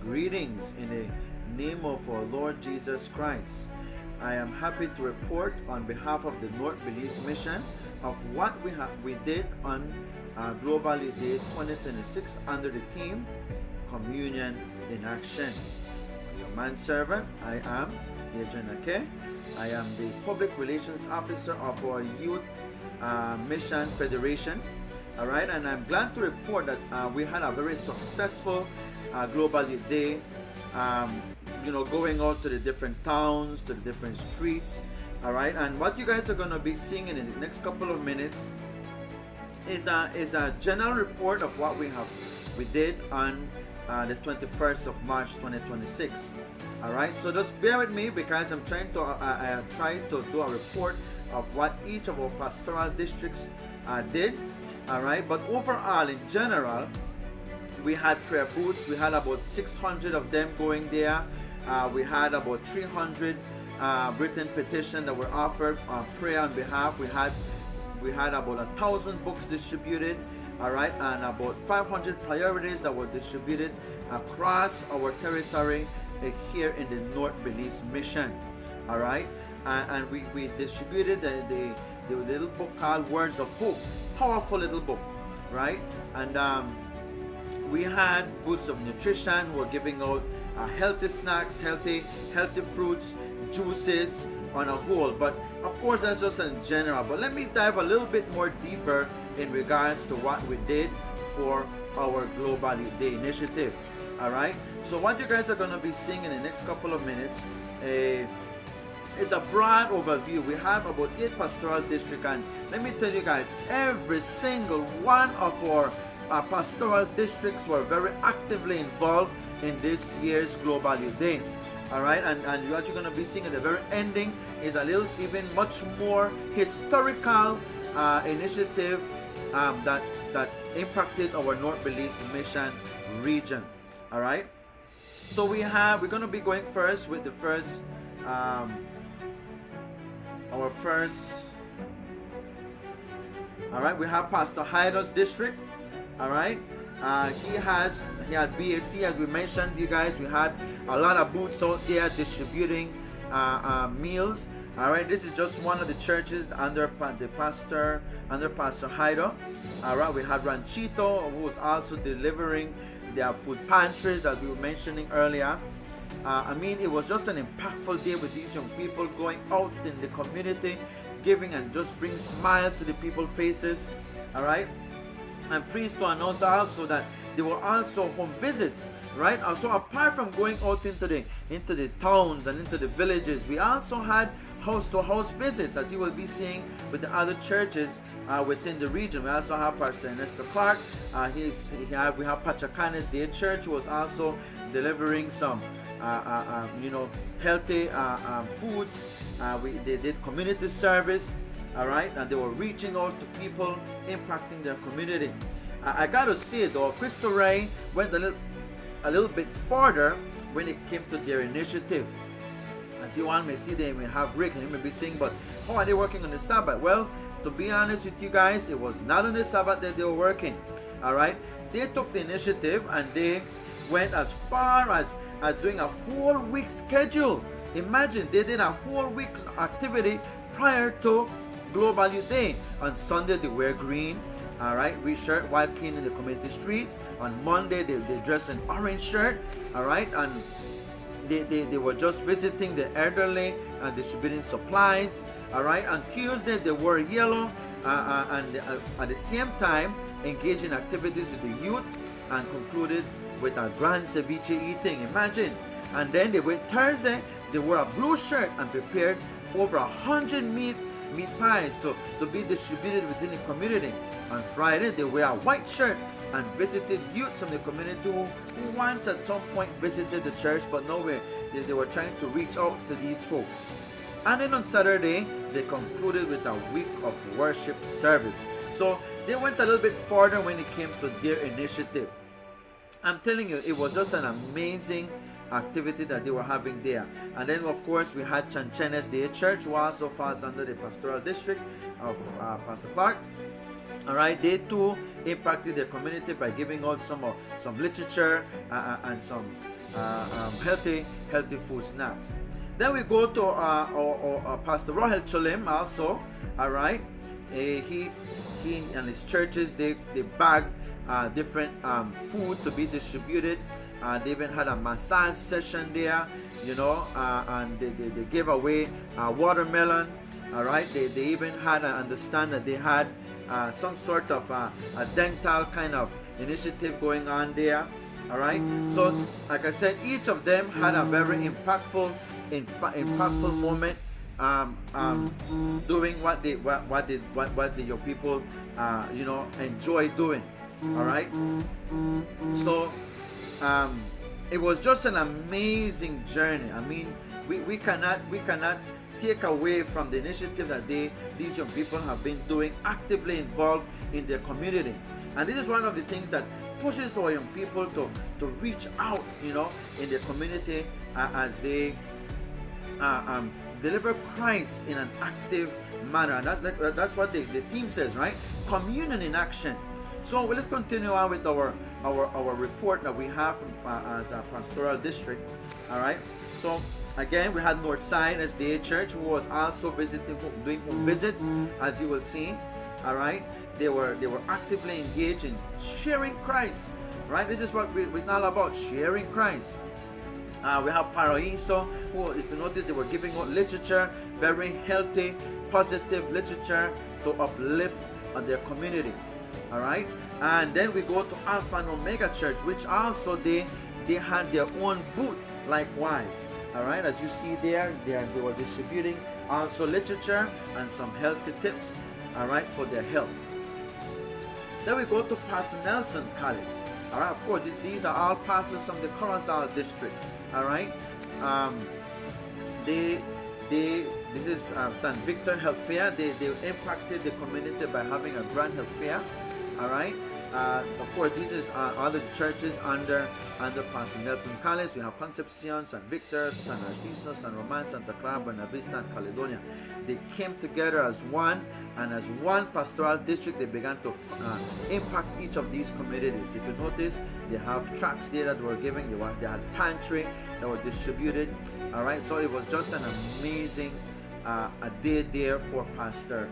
Greetings in the name of our Lord Jesus Christ. I am happy to report on behalf of the North Belize Mission of what we did on Global Day 2026 under the theme Communion in Action. Your manservant, I am Adrian Ake. I am the Public Relations Officer of our Youth Mission Federation. All right, and I'm glad to report that we had a very successful Global Youth Day. Going out to the different towns, to the different streets. All right, and what you guys are going to be seeing in the next couple of minutes is a general report of what we did on the 21st of March 2026. All right, so just bear with me because I'm trying to do a report of what each of our pastoral districts did. All right, but overall, in general, we had prayer booths. We had about 600 of them going there. We had about 300 written petitions that were offered on prayer on behalf. We had about 1,000 books distributed. All right, and about 500 priorities that were distributed across our territory here in the North Belize Mission. All right, and we distributed the little book called Words of Hope. Powerful little book, right? And we had booths of nutrition who were giving out healthy snacks, healthy fruits, juices on a whole. But of course, that's just in general. But let me dive a little bit more deeper in regards to what we did for our Global Youth Day initiative. All right. So what you guys are going to be seeing in the next couple of minutes is a broad overview. We have about 8 pastoral districts, and let me tell you guys, every single one of our pastoral districts were very actively involved in this year's Global Youth Day. All right, and what you're going to be seeing at the very ending is a little even much more historical initiative that impacted our North Belize Mission region. All right, so we're going to be going first with the first all right, we have Pastor Hyder's district. All right, he had BAC, as we mentioned, you guys. We had a lot of booths out there distributing meals. All right, this is just one of the churches under Pastor Hyder. All right, we had Ranchito, who was also delivering their food pantries, as we were mentioning earlier. I mean, it was just an impactful day with these young people going out in the community, giving and just bring smiles to the people's faces. All right. I'm pleased to announce also that there were also home visits, right? So apart from going out into the towns and into the villages, we also had house-to-house visits, as you will be seeing with the other churches within the region. We also have Pastor Ernesto Clark. We have Pachacanes Day Church, who was also delivering some healthy foods. They did community service. All right, and they were reaching out to people, impacting their community. I gotta say though, Cristo Rey went a little bit further when it came to their initiative. As you all may see, they may have Rick, and you may be saying, but how are they working on the Sabbath? Well, to be honest with you guys, it was not on the Sabbath that they were working. All right, they took the initiative and they went as far as doing a whole week schedule. Imagine, they did a whole week's activity prior to Global Youth Day. On Sunday they wear green, all right, shirt while cleaning the community streets. On Monday they dress in orange shirt, all right, and they were just visiting the elderly and distributing supplies. All right, on Tuesday they wore yellow and at the same time engaged in activities with the youth and concluded with a grand ceviche eating. Imagine. And then they went Thursday, they wore a blue shirt and prepared over 100 meat pies to be distributed within the community. On Friday, they wear a white shirt and visited youths from the community who once at some point visited the church, but nowhere. They were trying to reach out to these folks. And then on Saturday, they concluded with a week of worship service. So they went a little bit further when it came to their initiative. I'm telling you, it was just an amazing activity that they were having there. And then of course we had Chanchenes Day Church, who also falls under the pastoral district of Pastor Clark. All right, they too impacted their community by giving out some literature and some healthy food snacks. Then we go to Pastor Rohel Cholim also. All right, he and his churches, they bag different food to be distributed. They even had a massage session there, you know, and they gave away watermelon. All right, they even had, I understand that they had some sort of a dental kind of initiative going on there. All right, so like I said, each of them had a very impactful moment, doing what the your people you know, enjoy doing. All right, so it was just an amazing journey. I mean, we cannot take away from the initiative that these young people have been doing, actively involved in their community. And this is one of the things that pushes our young people to reach out, you know, in their community as they deliver Christ in an active manner. And that's what the theme says, right? Communion in action. So let's continue on with our report that we have from, as a pastoral district. All right. So again, we had Northside SDA Church, who was also doing home visits, as you will see. All right. They were actively engaged in sharing Christ. Right. This is what it's all about: sharing Christ. We have Paraíso, who, if you notice, they were giving out literature, very healthy, positive literature to uplift their community. All right, and then we go to Alpha and Omega Church, which also they had their own booth likewise. All right, as you see there, they were distributing also literature and some healthy tips, all right, for their health. Then we go to Pastor Nelson Callis. All right, of course, these are all pastors from the Corozal district. All right, this is St. Victor Health Fair. They impacted the community by having a grand health fair. All right. Of course, these is other churches under Pastor Nelson Callis. We have Concepcion, St. Victor, San Narciso, San Roman, Santa Clara, Buena Vista, and Caledonia. They came together as one, and as one pastoral district, they began to impact each of these communities. If you notice, they have tracts there that were giving. They had pantry that were distributed. All right. So it was just an amazing a day there for Pastor.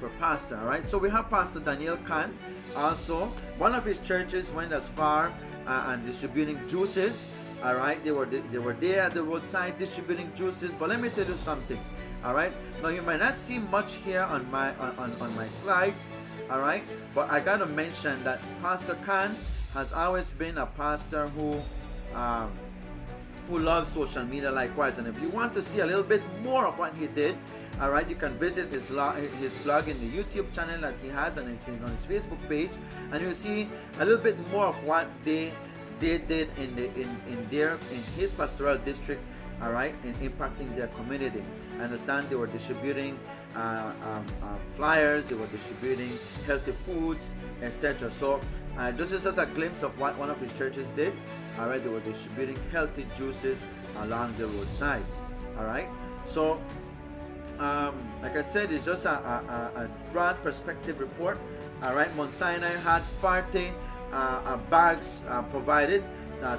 All right, so we have Pastor Daniel Khan. Also, one of his churches went as far and distributing juices. All right, they were there at the roadside distributing juices. But let me tell you something. All right, now you might not see much here on my slides. All right, but I gotta mention that Pastor Khan has always been a pastor who loves social media likewise. And if you want to see a little bit more of what he did, all right, you can visit his blog in the YouTube channel that he has, and it's on his Facebook page, and you'll see a little bit more of what they did in his pastoral district. All right, in impacting their community. I understand they were distributing flyers, they were distributing healthy foods, etc. So this is just a glimpse of what one of his churches did. All right, they were distributing healthy juices along the roadside. All right, so like I said, it's just a broad perspective report. All right, Mount Sinai had 40 bags provided.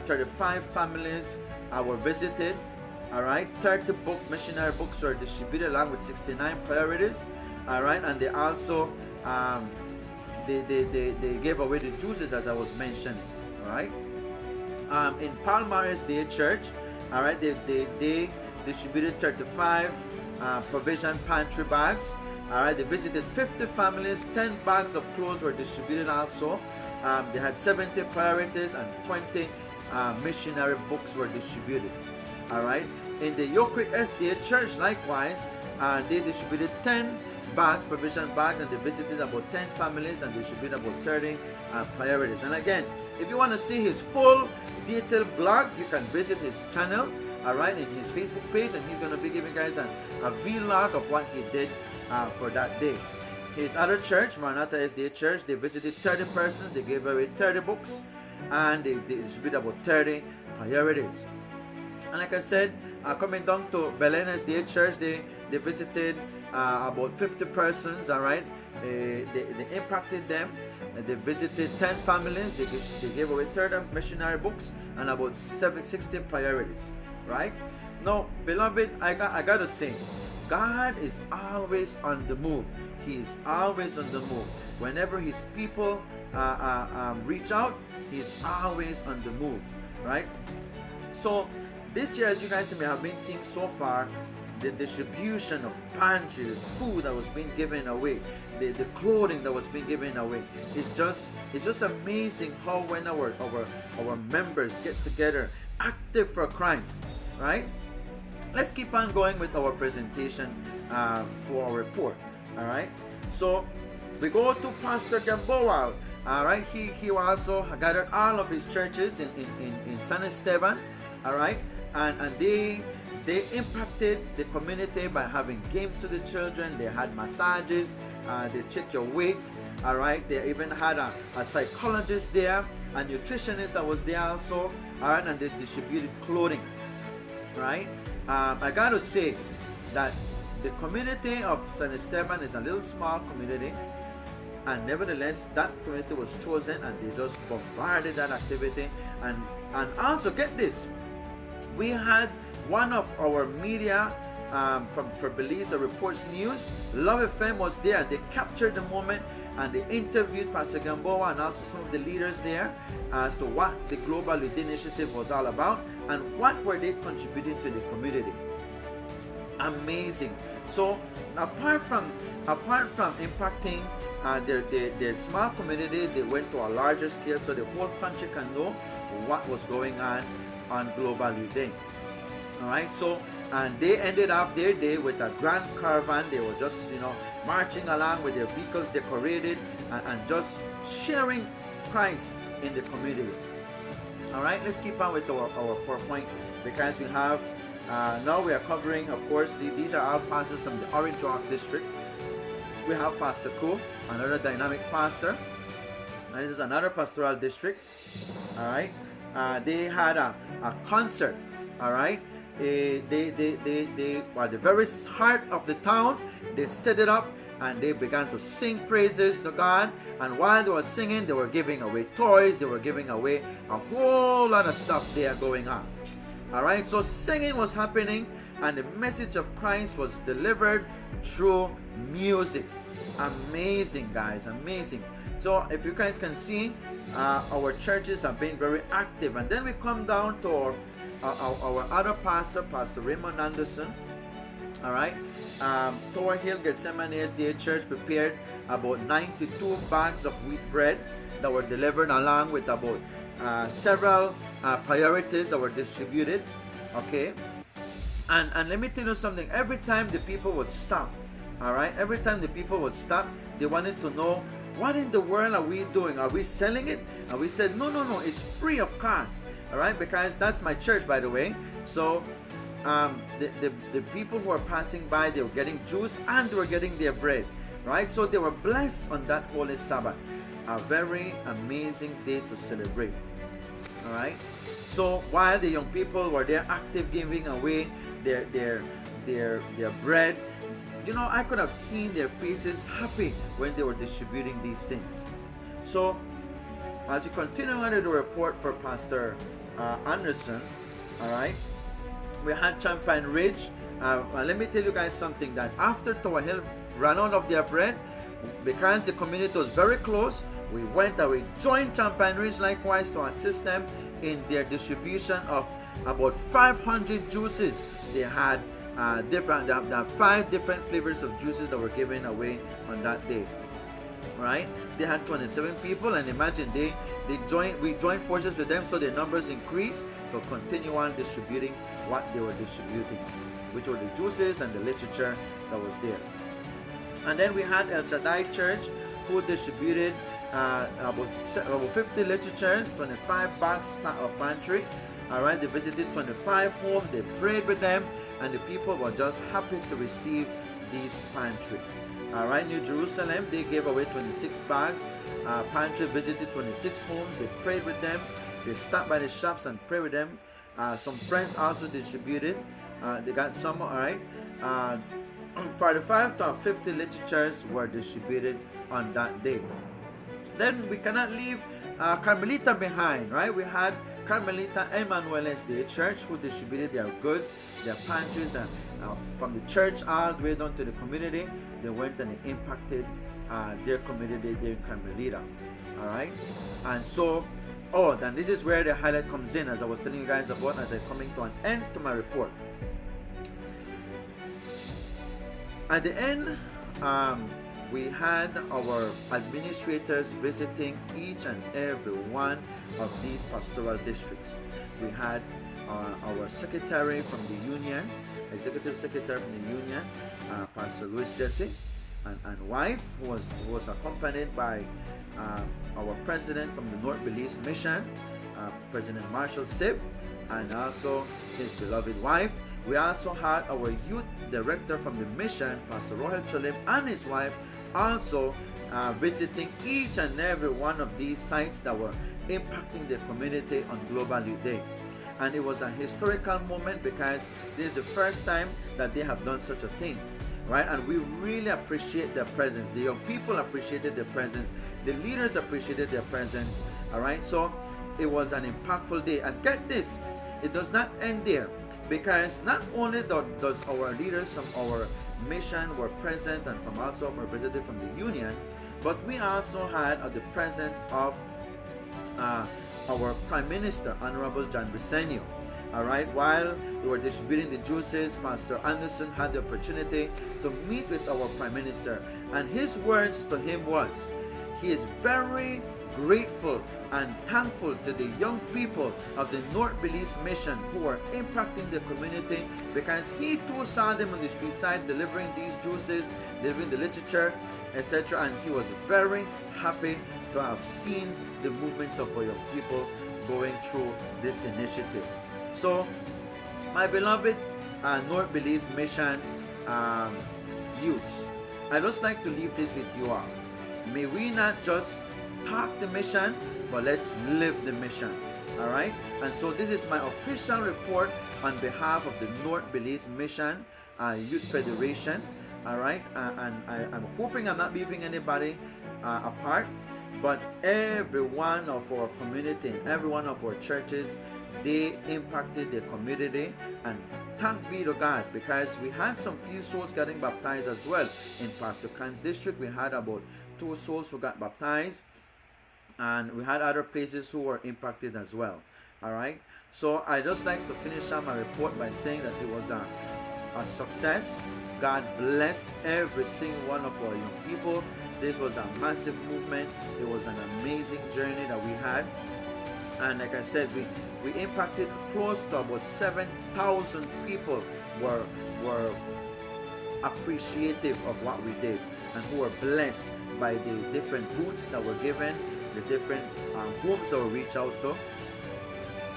35 families were visited. All right, 30 missionary books were distributed along with 69 priorities. All right, and they also they gave away the juices, as I was mentioning. All right, in Palmares Day Church, all right, they distributed 35 provision pantry bags. All right, they visited 50 families. 10 bags of clothes were distributed also. They had 70 priorities, and 20 missionary books were distributed. All right, in the Yoke Creek SDA Church likewise, they distributed 10 bags, provision bags, and they visited about 10 families and distributed about 30 priorities. And again, if you want to see his full detailed blog, you can visit his channel, all right, in his Facebook page, and he's going to be giving guys a vlog of what he did for that day. His other church, Maranatha SDA Church, they visited 30 persons, they gave away 30 books, and they distributed about 30 priorities. And like I said, coming down to Belen SDA Church, they visited about 50 persons, all right. They impacted them. They visited 10 families. They gave away 30 missionary books and about 60 priorities. Right now, beloved, I got to say, God is always on the move. He is always on the move. Whenever His people reach out, He's always on the move. Right? So this year, as you guys may have been seeing so far, the distribution of pantries, food that was being given away, the clothing that was being given away, it's just amazing how when our members get together, active for Christ, right? Let's keep on going with our presentation for our report. All right. So we go to Pastor Gamboa. All right. He also gathered all of his churches in San Esteban. All right. And they impacted the community by having games to the children. They had massages. They check your weight. All right. They even had a psychologist there, a nutritionist that was there also. All right. And they distributed clothing. Right. I got to say that the community of San Esteban is a little small community, and nevertheless that community was chosen, and they just bombarded that activity. And also get this, we had one of our media for Belize Reports News, Love FM was there. They captured the moment and they interviewed Pastor Gamboa and also some of the leaders there as to what the Global Lead Initiative was all about and what were they contributing to the community. Amazing. So apart from impacting their small community, they went to a larger scale so the whole country can know what was going on Global Lead Day. All right. So and they ended up their day with a grand caravan. They were just marching along with their vehicles decorated and just sharing Christ in the community. All right, let's keep on with our PowerPoint because we have now we are covering, of course, these are all pastors from the Orange Rock district. We have Pastor Ko, another dynamic pastor, and this is another pastoral district. All right, they had a concert. All right. They at the very heart of the town, they set it up and they began to sing praises to God. And while they were singing, they were giving away toys, they were giving away a whole lot of stuff there going on. All right, so singing was happening and the message of Christ was delivered through music. Amazing, guys, amazing. So if you guys can see, our churches have been very active. And then we come down to our other pastor, Pastor Raymond Anderson. All right. Tower Hill Gethsemane SDA Church prepared about 92 bags of wheat bread that were delivered along with about several priorities that were distributed. Okay. And let me tell you something. Every time the people would stop, all right, every time the people would stop, they wanted to know, what in the world are we doing? Are we selling it? And we said, no, it's free of cost. All right, because that's my church, by the way. So the people who were passing by, they were getting juice and they were getting their bread, right? So they were blessed on that holy Sabbath. A very amazing day to celebrate. All right. So while the young people were there active giving away their bread, I could have seen their faces happy when they were distributing these things. So as you continue on to the report for Pastor Anderson, all right, we had Champagne Ridge. Let me tell you guys something, that after Tower Hill ran out of their bread, because the community was very close, we went and we joined Champagne Ridge likewise to assist them in their distribution of about 500 juices. They had 5 different flavors of juices that were given away on that day. Right? They had 27 people, and imagine we joined forces with them, so their numbers increased to continue on distributing what they were distributing, which were the juices and the literature that was there. And then we had El Shaddai Church, who distributed about 50 literatures, 25 bags of pantry. All right, they visited 25 homes, they prayed with them, and the people were just happy to receive these pantry. All right, New Jerusalem, they gave away 26 bags. Pantry visited 26 homes. They prayed with them. They stopped by the shops and prayed with them. Some friends also distributed. They got some, all right. 45 to 50 literatures were distributed on that day. Then we cannot leave Carmelita behind, right? We had Carmelita and Manueles Day Church, who distributed their goods, their pantries, and from the church all the way down to the community. They went and they impacted their community there in Carmelita. All right, and so, then this is where the highlight comes in, as I was telling you guys about, as I'm coming to an end to my report. At the end, we had our administrators visiting each and every one of these pastoral districts. We had our secretary from the union, executive secretary from the union, Pastor Louis Jesse, and wife, who was accompanied by our president from the North Belize Mission, President Marshall Sip, and also his beloved wife. We also had our youth director from the mission, Pastor Rohel Cholim, and his wife, also visiting each and every one of these sites that were impacting the community on Global Youth Day. And it was a historical moment because this is the first time that they have done such a thing, right? And we really appreciate their presence. The young people appreciated their presence. The leaders appreciated their presence, all right? So it was an impactful day. And get this, it does not end there, because not only does our leaders from our mission were present, and from also our representative from the union, but we also had the presence of our Prime Minister, Honorable John Briceño. All right, while we were distributing the juices, Pastor Anderson had the opportunity to meet with our Prime Minister, and his words to him was, he is very grateful and thankful to the young people of the North Belize Mission who are impacting the community, because he too saw them on the street side delivering these juices, delivering the literature, etc. And he was very happy to have seen the movement of our young people going through this initiative. So, my beloved North Belize Mission youths, I'd just like to leave this with you all. May we not just talk the mission, but let's live the mission. All right, and so this is my official report on behalf of the North Belize Mission Youth Federation. All right, and I'm hoping I'm not leaving anybody apart, but every one of our community, every one of our churches, they impacted the community, and thank be to God, because we had some few souls getting baptized as well. In Pastor Khan's district, we had about 2 souls who got baptized, and we had other places who were impacted as well. All right, so I just like to finish up my report by saying that it was a success. God blessed every single one of our young people. This was a massive movement. It was an amazing journey that we had, and like I said, we impacted close to about 7,000 people were appreciative of what we did, and who were blessed by the different booths that were given, the different homes that were reached out to.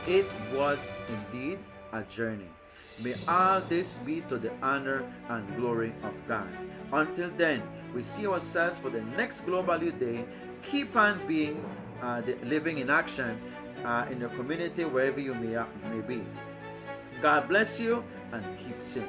It was indeed a journey. May all this be to the honor and glory of God. Until then, we see ourselves for the next Global Youth Day. Keep on being living in action in your community, wherever you may be. God bless you, and keep safe.